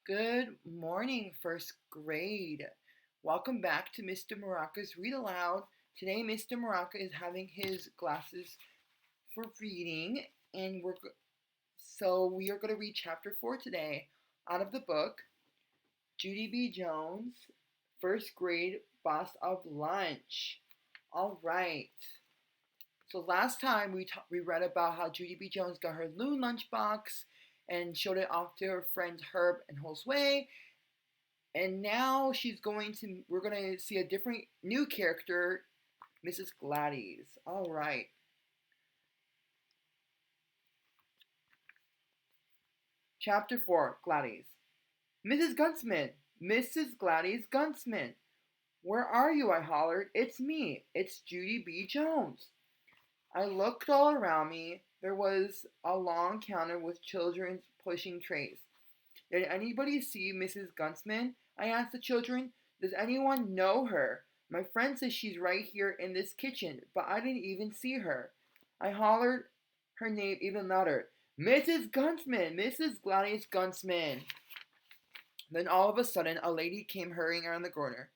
Good morning, first grade. Welcome back to Mr. Maracas Read Aloud. Today, Mr. Maraca is having his glasses for reading, and we are going to read chapter 4 today out of the book Judie B. Jones, first grade boss of lunch. All right. So last time we read about how Judie B. Jones got her new lunchbox and showed it off to her friends Herb and Josue. And now we're going to see a different new character, Mrs. Gladys. All right. Chapter 4, Gladys. Mrs. Guntsman, Mrs. Gladys Guntsman. Where are you? I hollered. It's me. It's Judie B. Jones. I looked all around me. There was a long counter with children pushing trays. Did anybody see Mrs. Guntsman? I asked the children. Does anyone know her? My friend says she's right here in this kitchen, but I didn't even see her. I hollered her name even louder. Mrs. Guntsman! Mrs. Gladys Guntsman! Then all of a sudden, a lady came hurrying around the corner.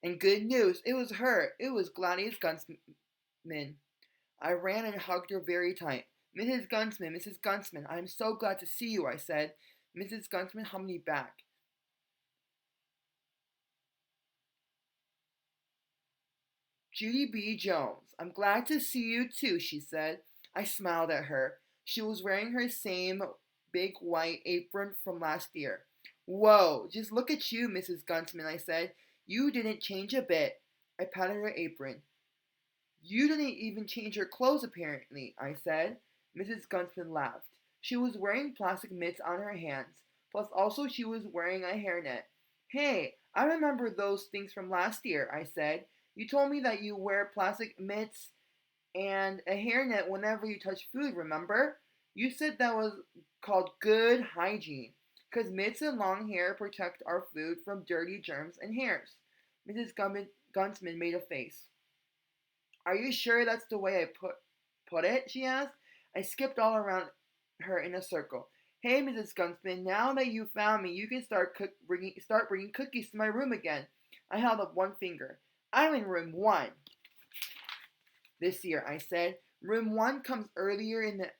And good news, it was her. It was Gladys Guntsman. I ran and hugged her very tight. Mrs. Guntsman, I'm so glad to see you, I said. Mrs. Guntsman hugged me back. Judie B. Jones, I'm glad to see you too, she said. I smiled at her. She was wearing her same big white apron from last year. Whoa, just look at you, Mrs. Guntsman, I said. You didn't change a bit. I patted her apron. You didn't even change your clothes, apparently, I said. Mrs. Guntsman laughed. She was wearing plastic mitts on her hands. Plus, also, she was wearing a hairnet. Hey, I remember those things from last year, I said. You told me that you wear plastic mitts and a hairnet whenever you touch food, remember? You said that was called good hygiene, because mitts and long hair protect our food from dirty germs and hairs. Mrs. Guntsman made a face. Are you sure that's the way I put it? She asked. I skipped all around her in a circle. Hey, Mrs. Gunsman, now that you found me, you can start bringing cookies to my room again. I held up one finger. I'm in room 1 this year, I said. Room 1 comes earlier in the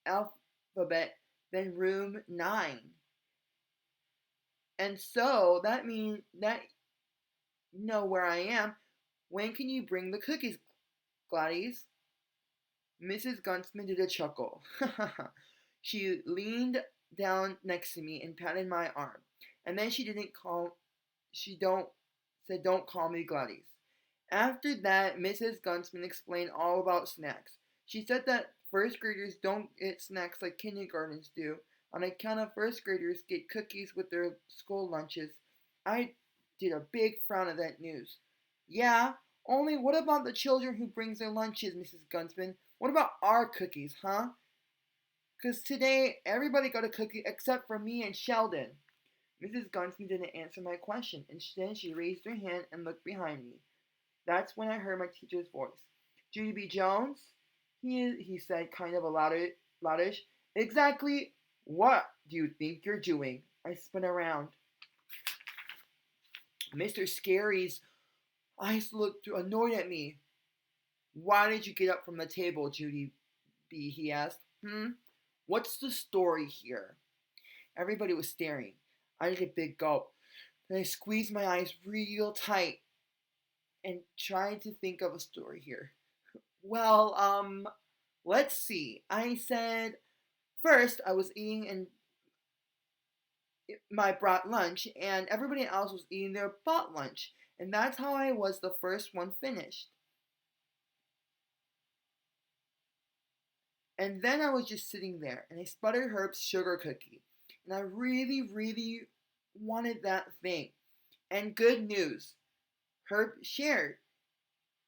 alphabet than room 9. And so that means that you know where I am. When can you bring the cookies, Gladys? Mrs. Guntsman did a chuckle. She leaned down next to me and patted my arm. And then don't call me Gladys. After that, Mrs. Guntsman explained all about snacks. She said that first graders don't get snacks like kindergartens do. On account of first graders get cookies with their school lunches. I did a big frown at that news. Yeah, only what about the children who brings their lunches, Mrs. Guntsman? What about our cookies, huh? 'Cause today everybody got a cookie except for me and Sheldon. Mrs. Guntsman didn't answer my question. Instead, she raised her hand and looked behind me. That's when I heard my teacher's voice. Judy B. Jones? He said, kind of loudish. Exactly what do you think you're doing? I spun around. Mr. Scary's eyes looked annoyed at me. Why did you get up from the table, Judy B? He asked. What's the story here? Everybody was staring. I did a big gulp. Then I squeezed my eyes real tight and tried to think of a story here. Well, let's see. I said, first I was eating and my brought lunch, and everybody else was eating their bought lunch, and that's how I was the first one finished. And then I was just sitting there, and I sputtered Herb's sugar cookie, and I really, really wanted that thing. And good news, Herb shared.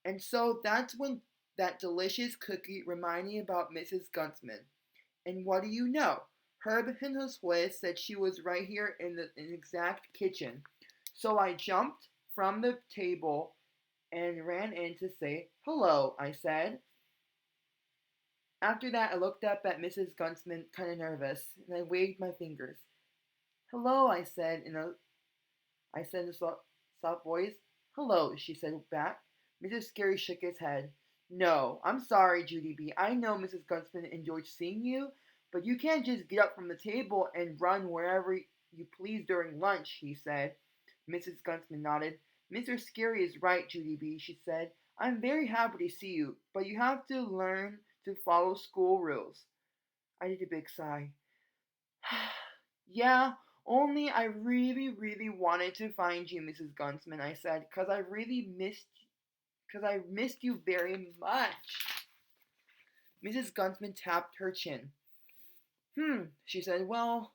And so that's when that delicious cookie reminded me about Mrs. Guntsman. And what do you know? Herb and Josue said she was right here in the exact kitchen. So I jumped from the table and ran in to say, hello, I said. After that, I looked up at Mrs. Guntsman, kind of nervous, and I waved my fingers. Hello, I said in a soft voice. Hello, she said back. Mrs. Scary shook his head. No, I'm sorry, Judy B. I know Mrs. Guntsman enjoyed seeing you, but you can't just get up from the table and run wherever you please during lunch, he said. Mrs. Guntsman nodded. Mr. Scary is right, Judy B., she said. I'm very happy to see you, but you have to learn to follow school rules. I did a big sigh. Yeah, only I really, really wanted to find you, Mrs. Guntsman, I said, because I missed you very much. Mrs. Guntsman tapped her chin. She said, well,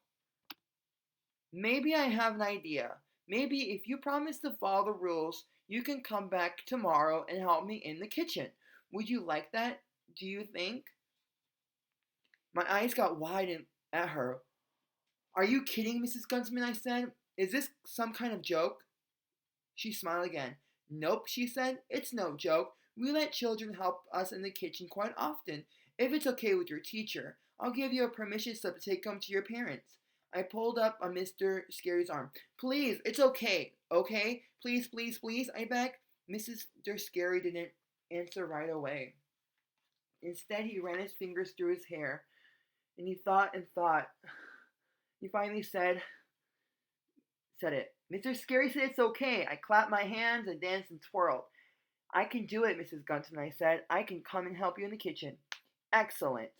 maybe I have an idea. Maybe if you promise to follow the rules, you can come back tomorrow and help me in the kitchen. Would you like that? Do you think? My eyes got wide at her. Are you kidding, Mrs. Guntsman? I said. Is this some kind of joke? She smiled again. Nope, she said. It's no joke. We let children help us in the kitchen quite often. If it's okay with your teacher, I'll give you a permission slip to take home to your parents. I pulled up on Mr. Scary's arm. Please, it's okay. Okay? Please, please, please, I begged. Mr. Scary didn't answer right away. Instead, he ran his fingers through his hair, and he thought and thought. He finally said it. Mr. Scary said it's okay. I clapped my hands and danced and twirled. I can do it, Mrs. Guntsman, I said. I can come and help you in the kitchen. Excellent,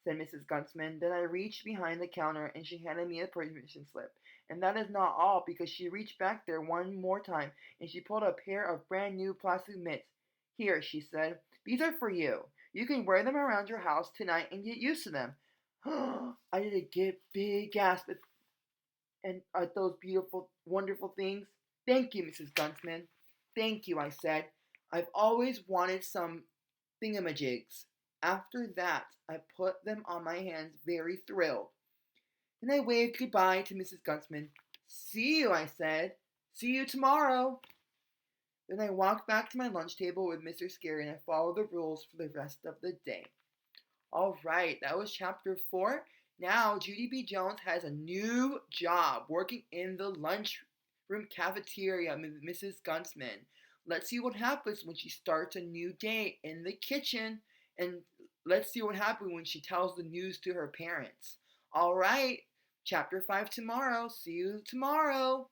said Mrs. Guntsman. Then I reached behind the counter and she handed me a permission slip. And that is not all, because she reached back there one more time and she pulled a pair of brand new plastic mitts. Here, she said. These are for you. You can wear them around your house tonight and get used to them. I did a big gasp at those beautiful, wonderful things. Thank you, Mrs. Guntsman. Thank you, I said. I've always wanted some thingamajigs. After that, I put them on my hands, very thrilled. Then I waved goodbye to Mrs. Guntsman. See you, I said. See you tomorrow. Then I walked back to my lunch table with Mr. Scary and I followed the rules for the rest of the day. All right, that was chapter 4. Now, Judy B. Jones has a new job working in the lunchroom cafeteria with Mrs. Guntsman. Let's see what happens when she starts a new day in the kitchen. And let's see what happens when she tells the news to her parents. All right, chapter 5 tomorrow. See you tomorrow.